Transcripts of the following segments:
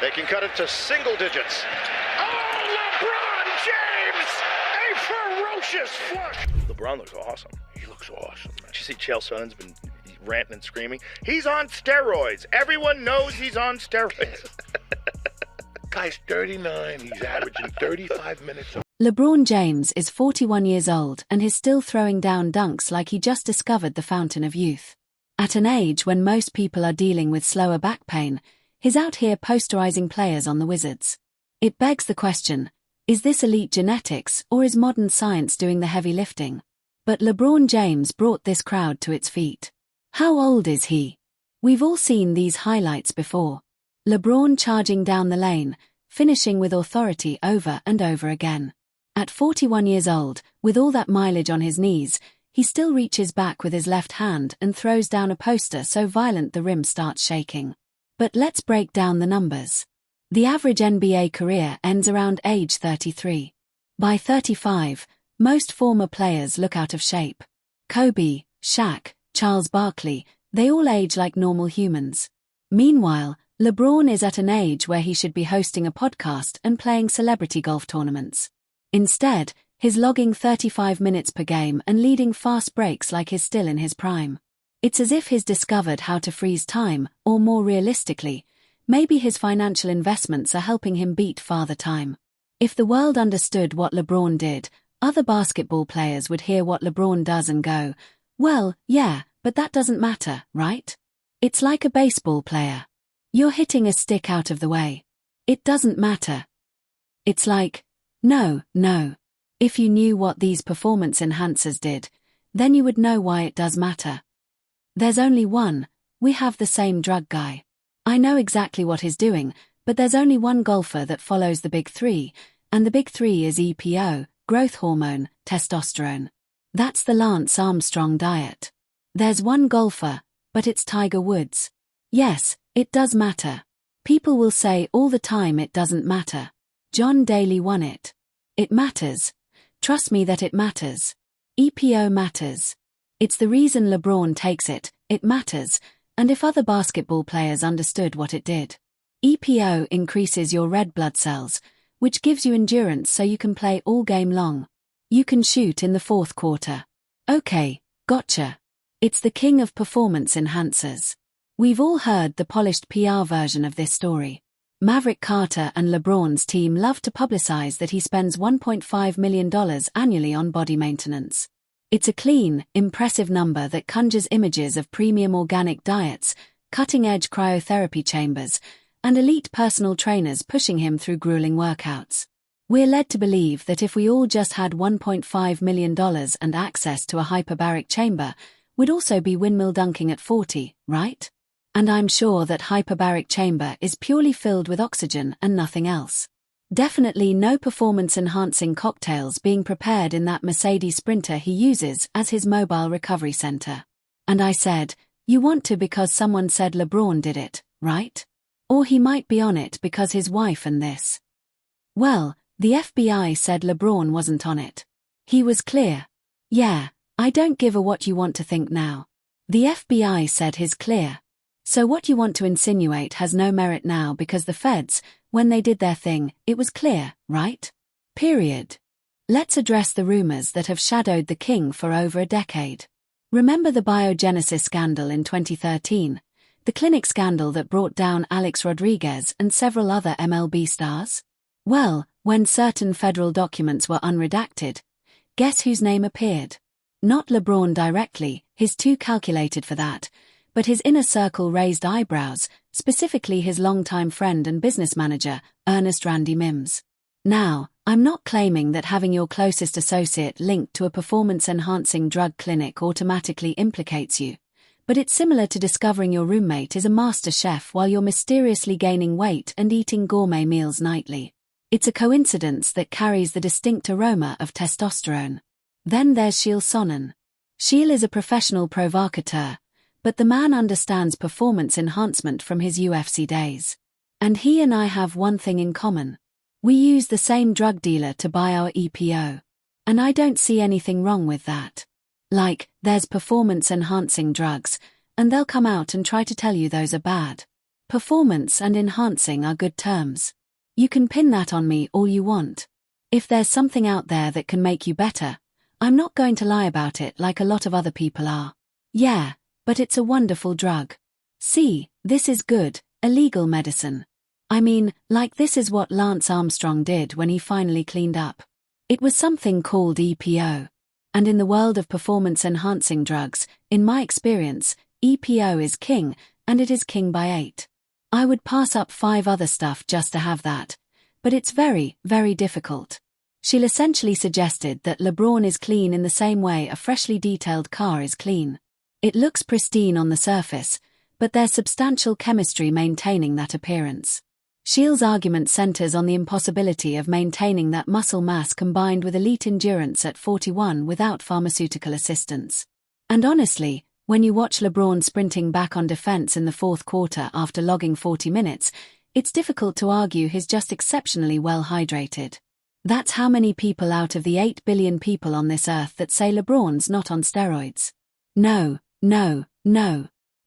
They can cut it to single digits. Oh, LeBron James! A ferocious flush! LeBron looks awesome. He looks awesome, man. Did you see Chael Sonnen's been ranting and screaming? He's on steroids. Everyone knows he's on steroids. Guy's 39. He's averaging 35 minutes. LeBron James is 41 years old and is still throwing down dunks like he just discovered the fountain of youth. At an age when most people are dealing with slower back pain, he's out here posterizing players on the Wizards. It begs the question, is this elite genetics or is modern science doing the heavy lifting? But LeBron James brought this crowd to its feet. How old is he? We've all seen these highlights before. LeBron charging down the lane, finishing with authority over and over again. At 41 years old, with all that mileage on his knees, he still reaches back with his left hand and throws down a poster so violent the rim starts shaking. But let's break down the numbers. The average NBA career ends around age 33. By 35, most former players look out of shape. Kobe, Shaq, Charles Barkley, they all age like normal humans. Meanwhile, LeBron is at an age where he should be hosting a podcast and playing celebrity golf tournaments. Instead, he's logging 35 minutes per game and leading fast breaks like he's still in his prime. It's as if he's discovered how to freeze time, or more realistically, maybe his financial investments are helping him beat Father Time. If the world understood what LeBron did, other basketball players would hear what LeBron does and go, well, yeah, but that doesn't matter, right? It's like a baseball player. You're hitting a stick out of the way. It doesn't matter. It's like, no. If you knew what these performance enhancers did, then you would know why it does matter. There's only one, we have the same drug guy. I know exactly what he's doing, but there's only one golfer that follows the big three, and the big three is EPO, growth hormone, testosterone. That's the Lance Armstrong diet. There's one golfer, but it's Tiger Woods. Yes, it does matter. People will say all the time it doesn't matter. John Daly won it. It matters. Trust me that it matters. EPO matters. It's the reason LeBron takes it, it matters, and if other basketball players understood what it did. EPO increases your red blood cells, which gives you endurance so you can play all game long. You can shoot in the fourth quarter. Okay, gotcha. It's the king of performance enhancers. We've all heard the polished PR version of this story. Maverick Carter and LeBron's team love to publicize that he spends $1.5 million annually on body maintenance. It's a clean, impressive number that conjures images of premium organic diets, cutting-edge cryotherapy chambers, and elite personal trainers pushing him through grueling workouts. We're led to believe that if we all just had $1.5 million and access to a hyperbaric chamber, we'd also be windmill dunking at 40, right? And I'm sure that hyperbaric chamber is purely filled with oxygen and nothing else. Definitely no performance-enhancing cocktails being prepared in that Mercedes Sprinter he uses as his mobile recovery center. And I said, you want to because someone said LeBron did it, right? Or he might be on it because his wife and this. Well, the FBI said LeBron wasn't on it. He was clear. Yeah, I don't give a what you want to think now. The FBI said he's clear. So what you want to insinuate has no merit now because the feds, when they did their thing, it was clear, right? Period. Let's address the rumors that have shadowed the king for over a decade. Remember the biogenesis scandal in 2013? The clinic scandal that brought down Alex Rodriguez and several other MLB stars? Well, when certain federal documents were unredacted, guess whose name appeared? Not LeBron directly, he's too calculated for that, but his inner circle raised eyebrows, specifically his longtime friend and business manager, Ernest Randy Mims. Now, I'm not claiming that having your closest associate linked to a performance-enhancing drug clinic automatically implicates you, but it's similar to discovering your roommate is a master chef while you're mysteriously gaining weight and eating gourmet meals nightly. It's a coincidence that carries the distinct aroma of testosterone. Then there's Chael Sonnen. Chael is a professional provocateur, but the man understands performance enhancement from his UFC days. And he and I have one thing in common. We use the same drug dealer to buy our EPO. And I don't see anything wrong with that. Like, there's performance-enhancing drugs, and they'll come out and try to tell you those are bad. Performance and enhancing are good terms. You can pin that on me all you want. If there's something out there that can make you better, I'm not going to lie about it like a lot of other people are. Yeah, but it's a wonderful drug. See, this is good, illegal medicine. I mean, like this is what Lance Armstrong did when he finally cleaned up. It was something called EPO. And in the world of performance-enhancing drugs, in my experience, EPO is king, and it is king by 8. I would pass up 5 other stuff just to have that. But it's very, very difficult. She'll essentially suggested that LeBron is clean in the same way a freshly detailed car is clean. It looks pristine on the surface, but there's substantial chemistry maintaining that appearance. Shields' argument centers on the impossibility of maintaining that muscle mass combined with elite endurance at 41 without pharmaceutical assistance. And honestly, when you watch LeBron sprinting back on defense in the fourth quarter after logging 40 minutes, it's difficult to argue he's just exceptionally well hydrated. That's how many people out of the 8 billion people on this earth that say LeBron's not on steroids. No.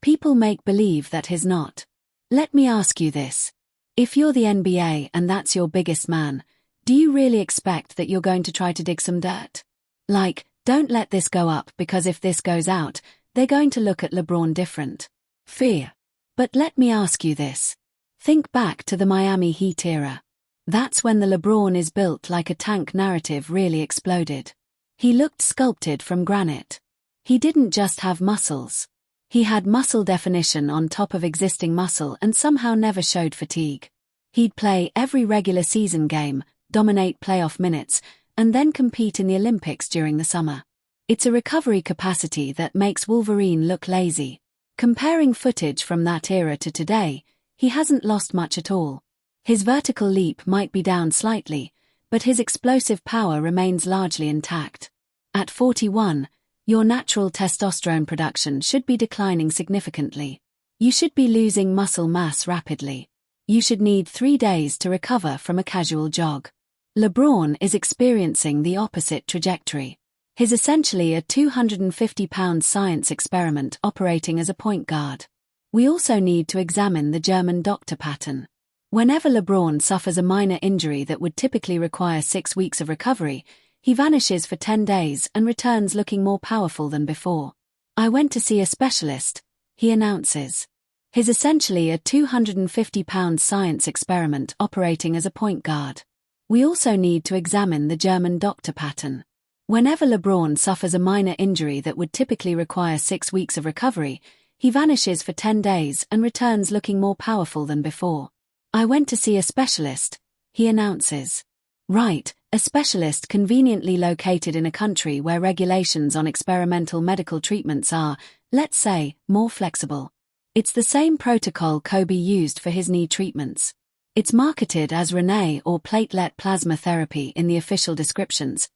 People make believe that he's not. Let me ask you this. If you're the NBA and that's your biggest man, do you really expect that you're going to try to dig some dirt? Like, don't let this go up because if this goes out, they're going to look at LeBron different. Fear. But let me ask you this. Think back to the Miami Heat era. That's when the LeBron is built like a tank narrative really exploded. He looked sculpted from granite. He didn't just have muscles. He had muscle definition on top of existing muscle and somehow never showed fatigue. He'd play every regular season game, dominate playoff minutes, and then compete in the Olympics during the summer. It's a recovery capacity that makes Wolverine look lazy. Comparing footage from that era to today, he hasn't lost much at all. His vertical leap might be down slightly, but his explosive power remains largely intact. At 41, your natural testosterone production should be declining significantly. You should be losing muscle mass rapidly. You should need 3 days to recover from a casual jog. LeBron is experiencing the opposite trajectory. He's essentially a 250-pound science experiment operating as a point guard. We also need to examine the German doctor pattern. Whenever LeBron suffers a minor injury that would typically require 6 weeks of recovery, he vanishes for 10 days and returns looking more powerful than before. I went to see a specialist, he announces. He's essentially a 250-pound science experiment operating as a point guard. We also need to examine the German doctor pattern. Whenever LeBron suffers a minor injury that would typically require 6 weeks of recovery, he vanishes for 10 days and returns looking more powerful than before. I went to see a specialist, he announces. Right, a specialist conveniently located in a country where regulations on experimental medical treatments are, let's say, more flexible. It's the same protocol Kobe used for his knee treatments. It's marketed as RNA or platelet plasma therapy in the official descriptions.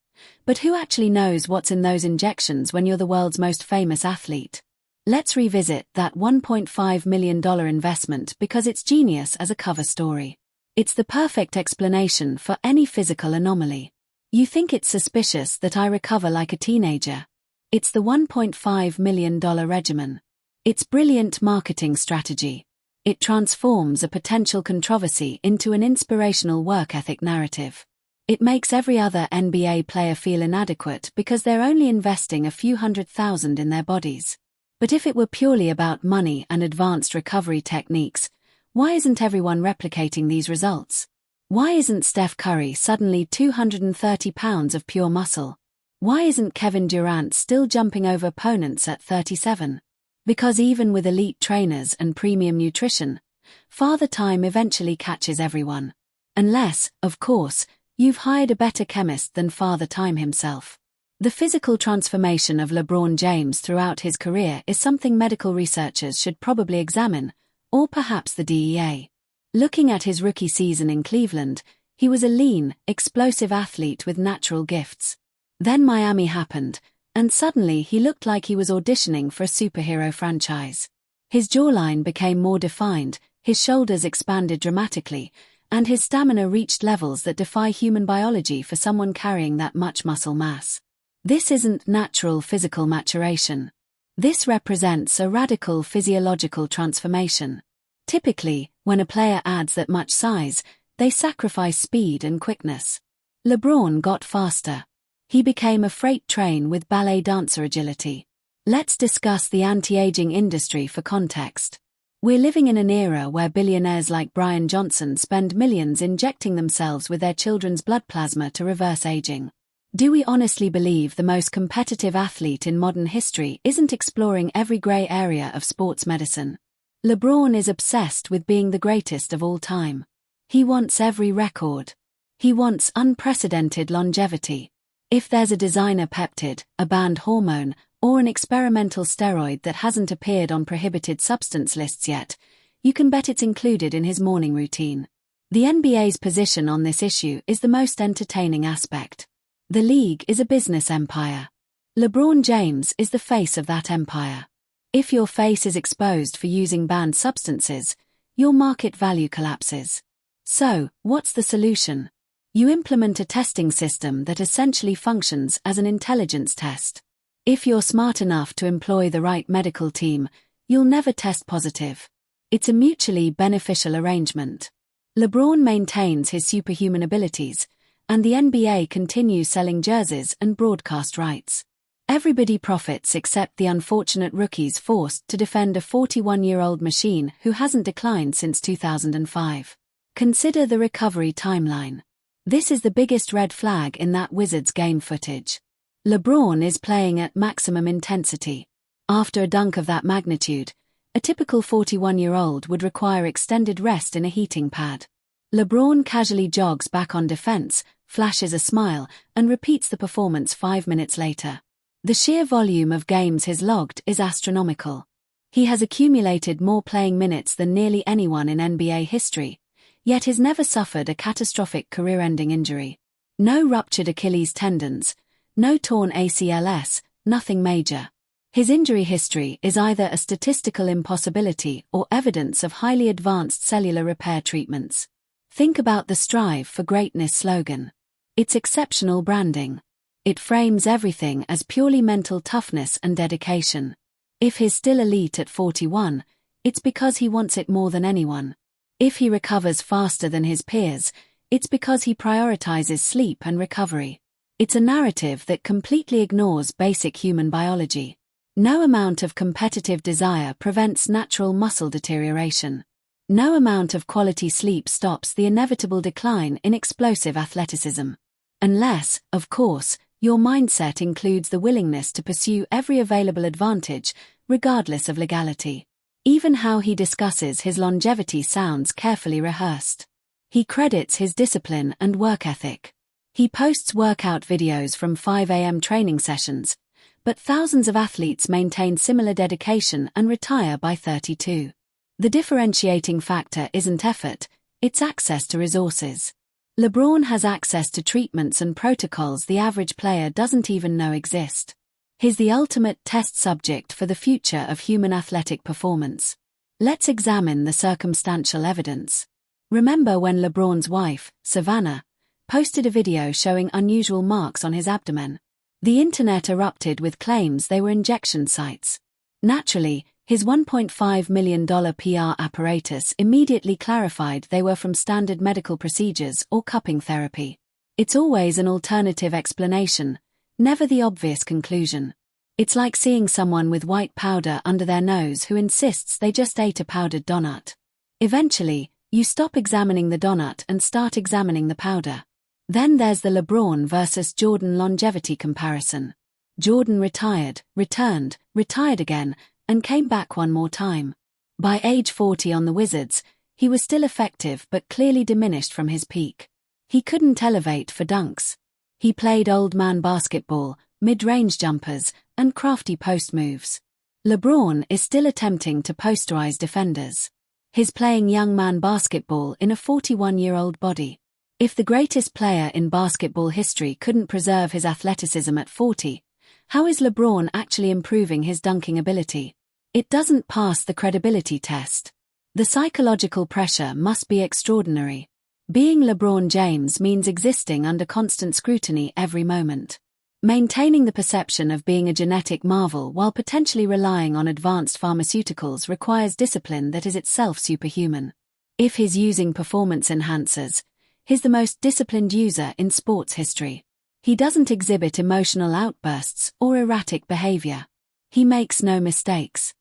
But who actually knows what's in those injections when you're the world's most famous athlete? Let's revisit that $1.5 million investment because it's genius as a cover story. It's the perfect explanation for any physical anomaly. You think it's suspicious that I recover like a teenager? It's the $1.5 million regimen. It's brilliant marketing strategy. It transforms a potential controversy into an inspirational work ethic narrative. It makes every other NBA player feel inadequate because they're only investing a few $100,000 in their bodies. But if it were purely about money and advanced recovery techniques, why isn't everyone replicating these results? Why isn't Steph Curry suddenly 230 pounds of pure muscle? Why isn't Kevin Durant still jumping over opponents at 37? Because even with elite trainers and premium nutrition, Father Time eventually catches everyone. Unless, of course, you've hired a better chemist than Father Time himself. The physical transformation of LeBron James throughout his career is something medical researchers should probably examine, or perhaps the DEA. Looking at his rookie season in Cleveland, he was a lean, explosive athlete with natural gifts. Then Miami happened, and suddenly he looked like he was auditioning for a superhero franchise. His jawline became more defined, his shoulders expanded dramatically, and his stamina reached levels that defy human biology for someone carrying that much muscle mass. This isn't natural physical maturation. This represents a radical physiological transformation. Typically, when a player adds that much size, they sacrifice speed and quickness. LeBron got faster. He became a freight train with ballet dancer agility. Let's discuss the anti-aging industry for context. We're living in an era where billionaires like Brian Johnson spend millions injecting themselves with their children's blood plasma to reverse aging. Do we honestly believe the most competitive athlete in modern history isn't exploring every gray area of sports medicine? LeBron is obsessed with being the greatest of all time. He wants every record. He wants unprecedented longevity. If there's a designer peptide, a banned hormone, or an experimental steroid that hasn't appeared on prohibited substance lists yet, you can bet it's included in his morning routine. The NBA's position on this issue is the most entertaining aspect. The league is a business empire. LeBron James is the face of that empire. If your face is exposed for using banned substances, your market value collapses. So, what's the solution? You implement a testing system that essentially functions as an intelligence test. If you're smart enough to employ the right medical team, you'll never test positive. It's a mutually beneficial arrangement. LeBron maintains his superhuman abilities, and the NBA continues selling jerseys and broadcast rights. Everybody profits except the unfortunate rookies forced to defend a 41-year-old machine who hasn't declined since 2005. Consider the recovery timeline. This is the biggest red flag in that Wizards game footage. LeBron is playing at maximum intensity. After a dunk of that magnitude, a typical 41-year-old would require extended rest in a heating pad. LeBron casually jogs back on defense, flashes a smile, and repeats the performance 5 minutes later. The sheer volume of games he's logged is astronomical. He has accumulated more playing minutes than nearly anyone in NBA history, yet has never suffered a catastrophic career-ending injury. No ruptured Achilles tendons, no torn ACLs, nothing major. His injury history is either a statistical impossibility or evidence of highly advanced cellular repair treatments. Think about the Strive for Greatness slogan. It's exceptional branding. It frames everything as purely mental toughness and dedication. If he's still elite at 41, it's because he wants it more than anyone. If he recovers faster than his peers, it's because he prioritizes sleep and recovery. It's a narrative that completely ignores basic human biology. No amount of competitive desire prevents natural muscle deterioration. No amount of quality sleep stops the inevitable decline in explosive athleticism. Unless, of course, your mindset includes the willingness to pursue every available advantage, regardless of legality. Even how he discusses his longevity sounds carefully rehearsed. He credits his discipline and work ethic. He posts workout videos from 5 a.m. training sessions, but thousands of athletes maintain similar dedication and retire by 32. The differentiating factor isn't effort, it's access to resources. LeBron has access to treatments and protocols the average player doesn't even know exist. He's the ultimate test subject for the future of human athletic performance. Let's examine the circumstantial evidence. Remember when LeBron's wife, Savannah, posted a video showing unusual marks on his abdomen? The internet erupted with claims they were injection sites. Naturally, his $1.5 million PR apparatus immediately clarified they were from standard medical procedures or cupping therapy. It's always an alternative explanation, never the obvious conclusion. It's like seeing someone with white powder under their nose who insists they just ate a powdered donut. Eventually, you stop examining the donut and start examining the powder. Then there's the LeBron versus Jordan longevity comparison. Jordan retired, returned, retired again, and came back one more time. By age 40 on the Wizards, he was still effective but clearly diminished from his peak. He couldn't elevate for dunks. He played old man basketball, mid-range jumpers, and crafty post moves. LeBron is still attempting to posterize defenders. He's playing young man basketball in a 41-year-old body. If the greatest player in basketball history couldn't preserve his athleticism at 40, how is LeBron actually improving his dunking ability? It doesn't pass the credibility test. The psychological pressure must be extraordinary. Being LeBron James means existing under constant scrutiny every moment. Maintaining the perception of being a genetic marvel while potentially relying on advanced pharmaceuticals requires discipline that is itself superhuman. If he's using performance enhancers, he's the most disciplined user in sports history. He doesn't exhibit emotional outbursts or erratic behavior. He makes no mistakes.